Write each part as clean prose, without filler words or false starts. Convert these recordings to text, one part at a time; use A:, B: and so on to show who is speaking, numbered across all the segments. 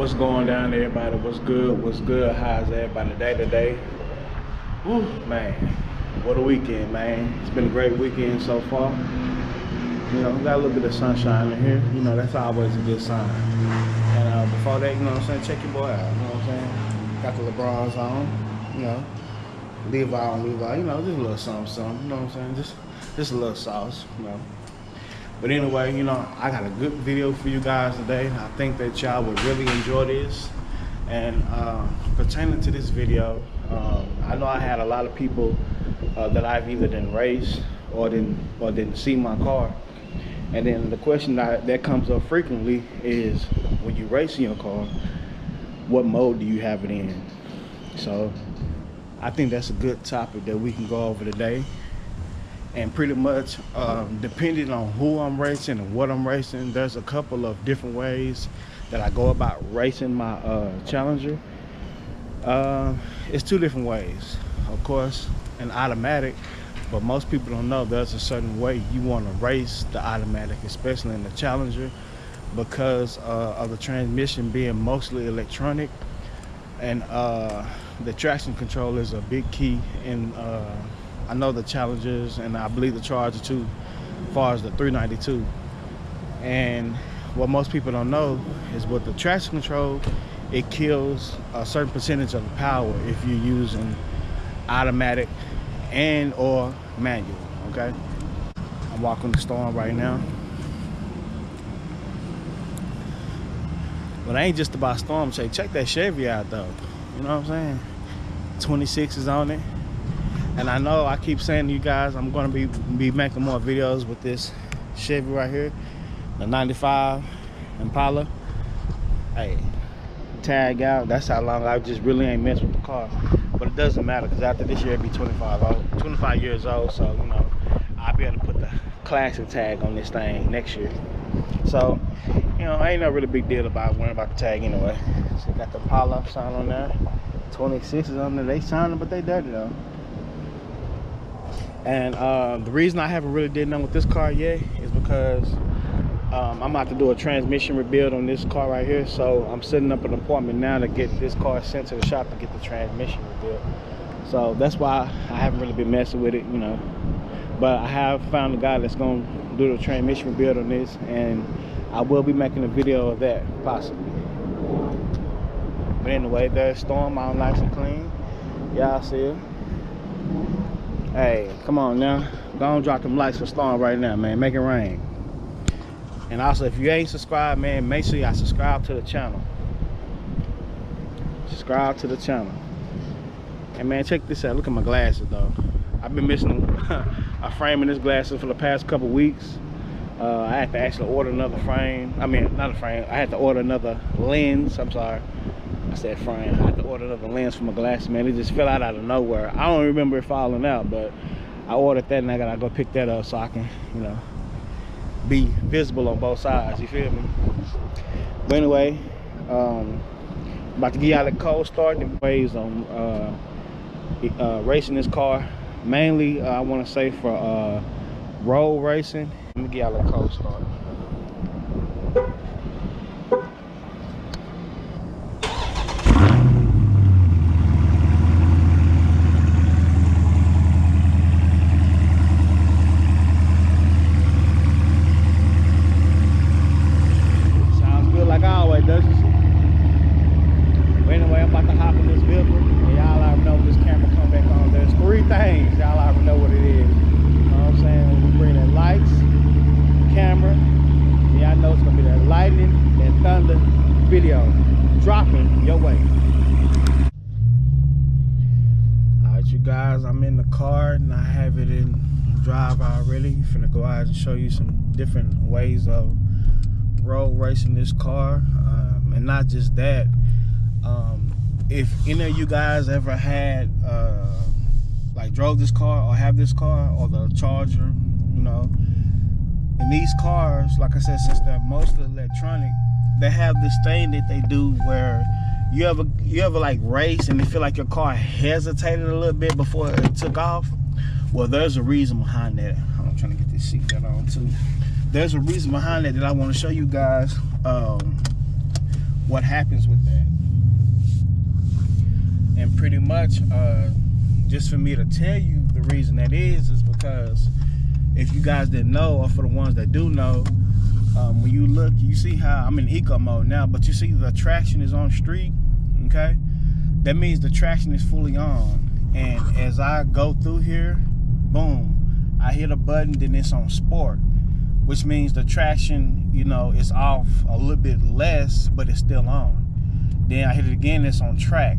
A: What's going down, everybody? What's good? What's good? How's everybody day to day? Woo, man, what a weekend, man. It's been a great weekend so far. You know, got a little bit of sunshine in here. You know, that's always a good sign. And before that, you know what I'm saying, check your boy out. You know what I'm saying? Got the LeBrons on, you know. Levi on Levi, you know, just a little something, you know what I'm saying? Just a little sauce, you know. But anyway, you know, I got a good video for you guys today. I think that y'all would really enjoy this. And pertaining to this video, I know I had a lot of people that I've either didn't race or didn't see my car. And then the question that comes up frequently is, when you racing your car, what mode do you have it in? So I think that's a good topic that we can go over today. And pretty much, depending on who I'm racing and what I'm racing, there's a couple of different ways that I go about racing my Challenger. It's two different ways. Of course, an automatic, but most people don't know there's a certain way you want to race the automatic, especially in the Challenger, because of the transmission being mostly electronic. And the traction control is a big key in I know the Challengers, and I believe the Charger too, as far as the 392. And what most people don't know is, with the traction control, it kills a certain percentage of the power if you're using automatic and or manual. Okay, I'm walking the storm right now, but I ain't just about storm. Check that Chevy out though. You know what I'm saying? 26 is on it. And I know I keep saying to you guys, I'm going to be making more videos with this Chevy right here, the 95 Impala. Hey, tag out. That's how long I just really ain't messed with the car. But it doesn't matter, because after this year, it'll be 25 years old. So, you know, I'll be able to put the classic tag on this thing next year. So, you know, ain't no really big deal about worrying about the tag anyway. So, got the Impala sign on there. 26 is on there. They shining, but they dirty though. And the reason I haven't really did nothing with this car yet is because I'm about to do a transmission rebuild on this car right here. So I'm setting up an appointment now to get this car sent to the shop to get the transmission rebuilt. So that's why I haven't really been messing with it, you know. But I have found a guy that's going to do the transmission rebuild on this, and I will be making a video of that, possibly. But anyway, there's Storm out nice and clean. Y'all see it. Hey, come on now. Go on, drop them lights for Storm right now, man. Make it rain. And also, if you ain't subscribed, man, make sure y'all subscribe to the channel. Subscribe to the channel. And man, check this out. Look at my glasses, though. I've been missing a frame in this glasses for the past couple weeks. I had to actually order another frame. I mean, not a frame. I had to order another lens. I'm sorry. I said frame. I had to order another lens for my glasses, man. It just fell out of nowhere. I don't remember it falling out, but I ordered that, and I gotta go pick that up so I can, you know, be visible on both sides. You feel me? But anyway, about to give y'all a cold start and ways on racing this car. Mainly, I want to say for road racing. Let me give y'all a cold start. Video dropping your way. Alright, you guys, I'm in the car and I have it in drive already. I'm finna go out and show you some different ways of road racing this car. And not just that, if any of you guys ever had like drove this car or have this car or the Charger, you know, in these cars, like I said, since they're mostly electronic, they have this thing that they do where you ever like race and you feel like your car hesitated a little bit before it took off. Well, there's a reason behind that. I'm trying to get this seatbelt on too. There's a reason behind that I want to show you guys what happens with that. And pretty much, just for me to tell you the reason that is because if you guys didn't know, or for the ones that do know, when you look, you see how I'm in eco mode now, but you see the traction is on street, okay? That means the traction is fully on. And as I go through here, boom, I hit a button, then it's on sport, which means the traction, you know, is off a little bit less, but it's still on. Then I hit it again, it's on track,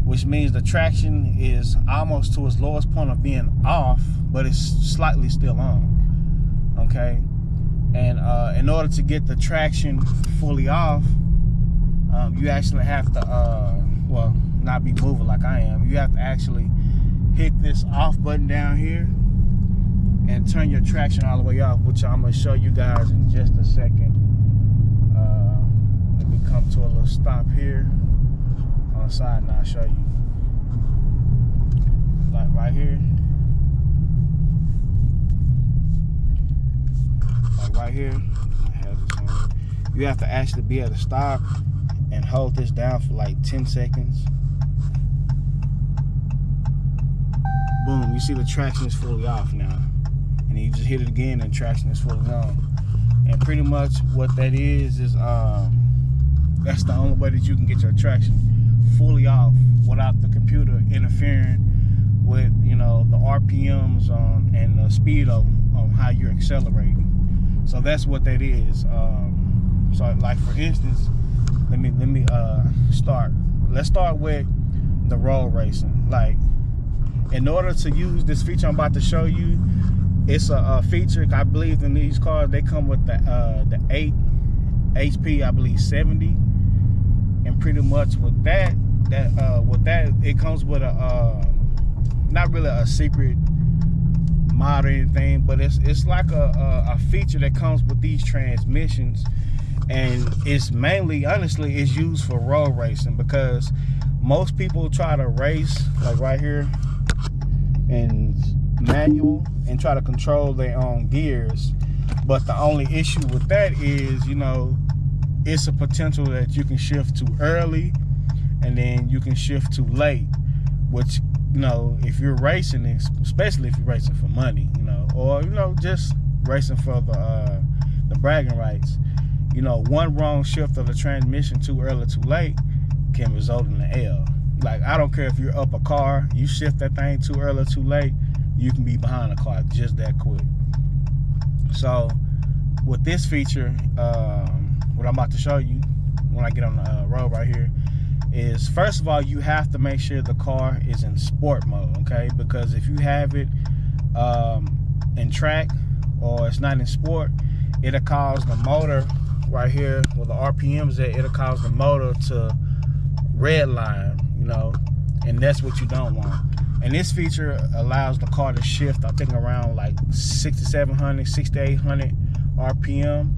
A: which means the traction is almost to its lowest point of being off, but it's slightly still on, okay? And in order to get the traction fully off, you actually have to, well, not be moving like I am. You have to actually hit this off button down here and turn your traction all the way off, which I'm gonna show you guys in just a second. Let me come to a little stop here on the side and I'll show you. Like right here. Like right here. You have to actually be able to stop and hold this down for like 10 seconds. Boom, you see the traction is fully off now. And you just hit it again and traction is fully on. And pretty much what that is that's the only way that you can get your traction fully off without the computer interfering with, you know, the RPMs and the speed of how you're accelerating. So that's what that is. So like for instance, let me start. Let's start with the road racing. Like, in order to use this feature I'm about to show you, it's a feature, I believe in these cars, they come with the 8 HP, I believe 70. And pretty much with that, it comes with a, not really a secret mod or anything, but it's like a feature that comes with these transmissions. And it's mainly, honestly, it's used for road racing, because most people try to race, like right here, in manual and try to control their own gears. But the only issue with that is, you know, it's a potential that you can shift too early and then you can shift too late, which, you know, if you're racing, especially if you're racing for money, you know, or, you know, just racing for the bragging rights, you know, one wrong shift of the transmission too early, too late can result in an L. Like, I don't care if you're up a car, you shift that thing too early, too late, you can be behind a car just that quick. So with this feature, what I'm about to show you when I get on the road right here is, first of all, you have to make sure the car is in sport mode, okay? Because if you have it in track or it's not in sport, it'll cause the motor right here where the RPMs at, it'll cause the motor to redline, you know, and that's what you don't want. And this feature allows the car to shift, I think, around like 6,700, 6,800 RPM,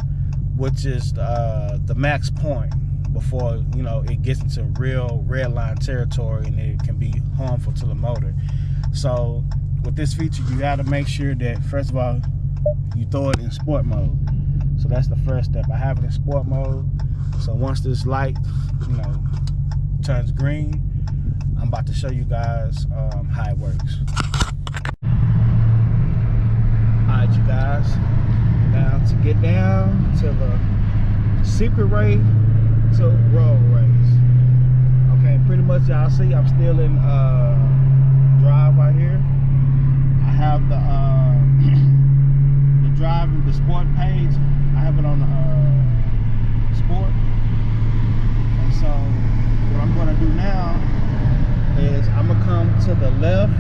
A: which is the max point before, you know, it gets into real redline territory and it can be harmful to the motor. So with this feature, you got to make sure that, first of all, you throw it in sport mode. So that's the first step. I have it in sport mode. So once this light, you know, turns green, I'm about to show you guys how it works. Alright, you guys, now to get down to the secret race to road race. Okay, pretty much y'all see I'm still in drive right here. I have the driving, the sport page, I have it on the sport. And so what I'm gonna do now is I'm gonna come to the left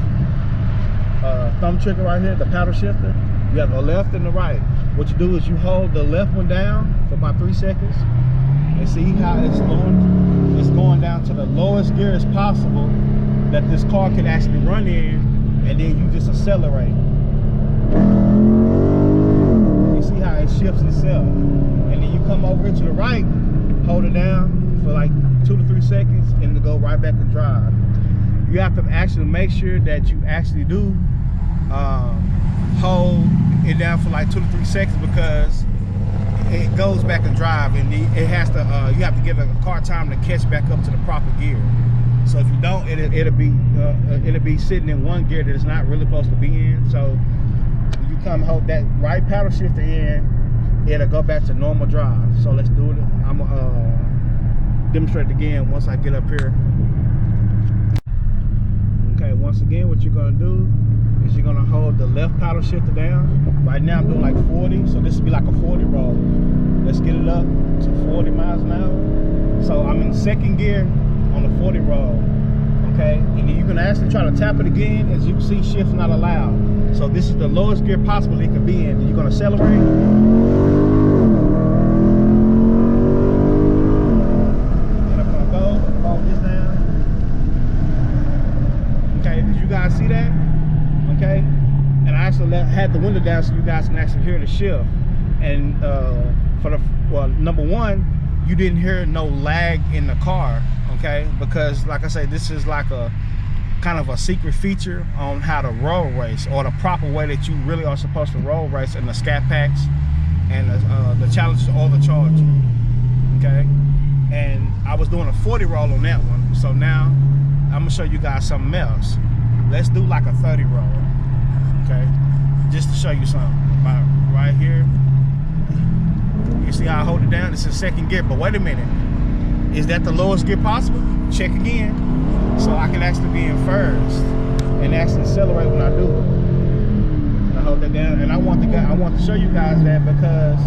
A: thumb trigger right here, the paddle shifter. You have the left and the right. What you do is you hold the left one down for about 3 seconds and see how it's going down to the lowest gear as possible that this car can actually run in, and then you just accelerate. You see how it shifts itself. And then you come over here to the right, hold it down for like 2 to 3 seconds, and it'll go right back and drive. You have to actually make sure that you actually do hold it down for like 2 to 3 seconds, because it goes back and drive, and it has to. You have to give a car time to catch back up to the proper gear. So if you don't, it'll be sitting in one gear that it's not really supposed to be in. So when you come hold that right paddle shifter in, it'll go back to normal drive. So let's do it. I'm gonna demonstrate it again once I get up here. Okay, once again, what you're gonna do is you're gonna hold the left paddle shifter down. Right now I'm doing like 40, so this would be like a 40 roll. Let's get it up to 40 miles an hour. So I'm in second gear on the 40 roll, okay? And then you can actually try to tap it again. As you can see, shift's not allowed. So this is the lowest gear possible it can be in. You're gonna accelerate. And I'm gonna go, hold this down. Okay, did you guys see that? Okay, and I actually had the window down so you guys can actually hear the shift. And number one, you didn't hear no lag in the car, okay? Because like I say, this is like a kind of a secret feature on how to road race, or the proper way that you really are supposed to road race in the Scatpacks and the Challenger or the Charger, okay? And I was doing a 40 roll on that one, so now I'm gonna show you guys something else. Let's do like a 30 roll, okay? Just to show you something. Right here, you see how I hold it down? It's in second gear, but wait a minute. Is that the lowest gear possible? Check again. So I can actually be in first and actually accelerate when I do it. I hold that down, and I want to show you guys that, because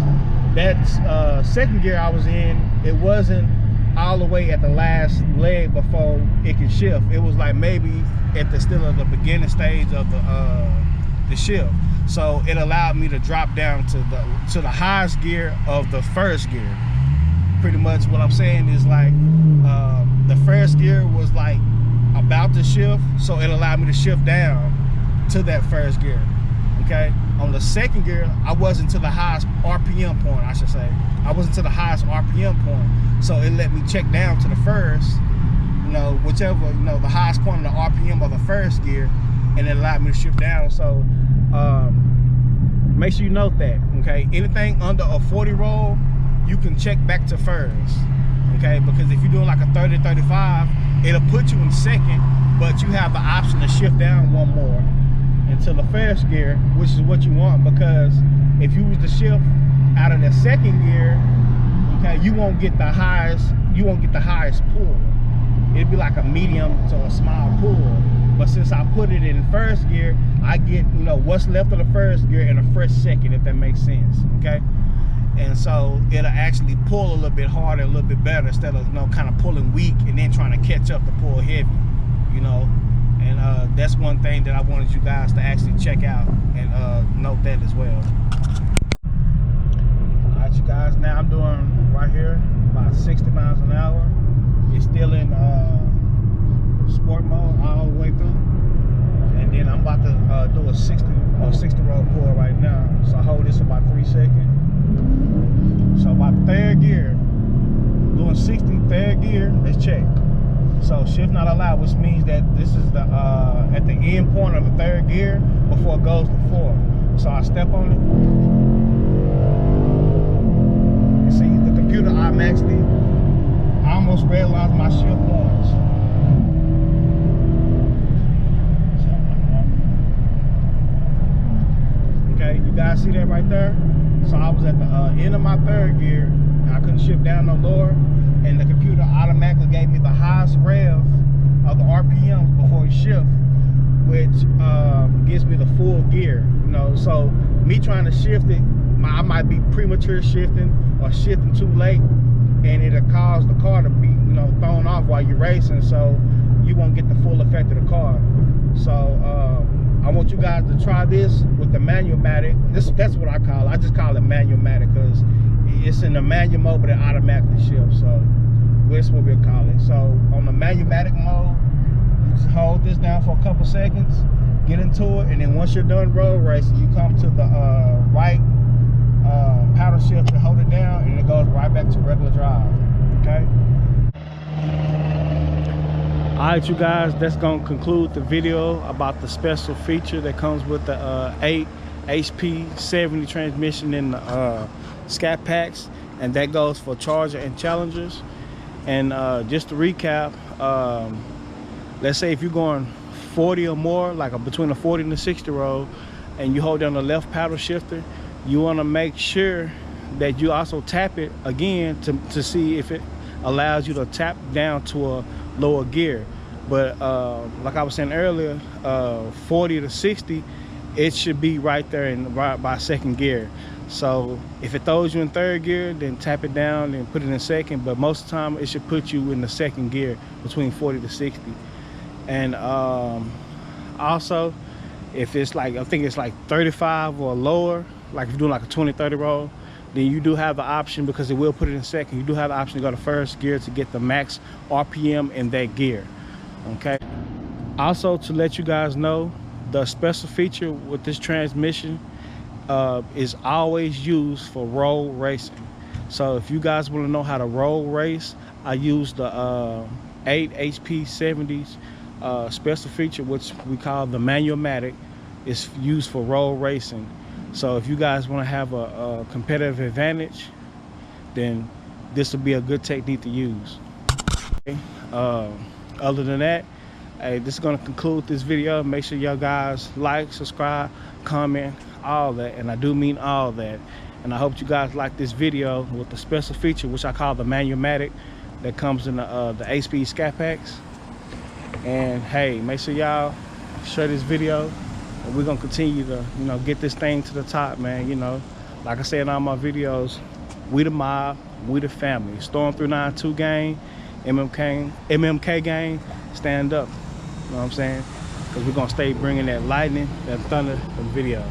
A: that second gear I was in, it wasn't all the way at the last leg before it can shift. It was like maybe at the beginning stage of the shift. So it allowed me to drop down to the highest gear of the first gear. Pretty much what I'm saying is like the first gear was like about to shift, so it allowed me to shift down to that first gear. Okay, on the second gear, I wasn't to the highest RPM point, I should say. I wasn't to the highest RPM point, so it let me check down to the first, whichever, the highest point of the RPM of the first gear, and it allowed me to shift down. So make sure you note that, okay? Anything under a 40 roll, you can check back to first, okay? Because if you're doing like a 30, 35, it'll put you in second, but you have the option to shift down one more into the first gear, which is what you want, because if you was to shift out of the second gear, okay, you won't get the highest pull. It'd be like a medium to a small pull. But since I put it in first gear, I get what's left of the first gear in a fresh second, if that makes sense, okay? And so it'll actually pull a little bit harder, a little bit better, instead of kind of pulling weak and then trying to catch up to pull heavy, and that's one thing that I wanted you guys to actually check out and note that as well. All right, you guys, now I'm doing right here about 60 miles an hour. It's still in sport mode all the way through, and then I'm about to do a 60 roll pull right now. So I hold this for about 3 seconds. So about third gear, doing 60, third gear, let's check. So shift not allowed, which means that this is the at the end point of the third gear before it goes to fourth. So I step on it. You see the computer automatically almost redlines my shift points. Okay, you guys see that right there? So I was at the end of my third gear, and I couldn't shift down no lower, and the computer automatically gave me the highest rev of the RPM before it shift, which gives me the full gear. So me trying to shift it, I might be premature shifting or shifting too late, and it'll cause the car to be thrown off while you're racing, so you won't get the full effect of the car. So I want you guys to try this with the manual-matic. That's what I call it. I just call it manual-matic because it's in the manual mode, but it automatically shifts. So that's what we'll call it. So on the manual-matic mode, you just hold this down for a couple seconds, get into it, and then once you're done road racing, you come to the right paddle shift and hold it down, and it goes right back to regular drive. Okay. Alright, you guys, that's gonna conclude the video about the special feature that comes with the 8 HP 70 transmission in the Scatpacks, and that goes for Charger and Challengers. And just to recap, let's say if you're going 40 or more, like between a 40 and a 60 roll, and you hold down the left paddle shifter, you want to make sure that you also tap it again to see if it allows you to tap down to a lower gear. But like I was saying earlier, 40 to 60, it should be right there in right by second gear. So if it throws you in third gear, then tap it down and put it in second. But most of the time, it should put you in the second gear between 40 to 60. And also, if it's like, I think it's like 35 or lower, like if you're doing like a 20-30 roll, then you do have the option, because it will put it in second, you do have the option to go to first gear to get the max RPM in that gear. Okay. Also, to let you guys know, the special feature with this transmission is always used for road racing. So if you guys want to know how to road race, I use the 8 HP70s special feature, which we call the manual-matic. It's used for road racing. So if you guys want to have a competitive advantage, then this will be a good technique to use. Okay. Other than that, hey, this is going to conclude this video. Make sure y'all guys like, subscribe, comment, all that, and I do mean all that. And I hope you guys like this video with the special feature, which I call the manual-matic, that comes in the 8-speed Scatpacks. And hey, make sure y'all share this video, and we're gonna continue to, you know, get this thing to the top, man. You know, like I said in all my videos, we the mob, we the family. Storm 392 gang, MMK gang, stand up. You know what I'm saying? Because we're gonna stay bringing that lightning, that thunder, them videos.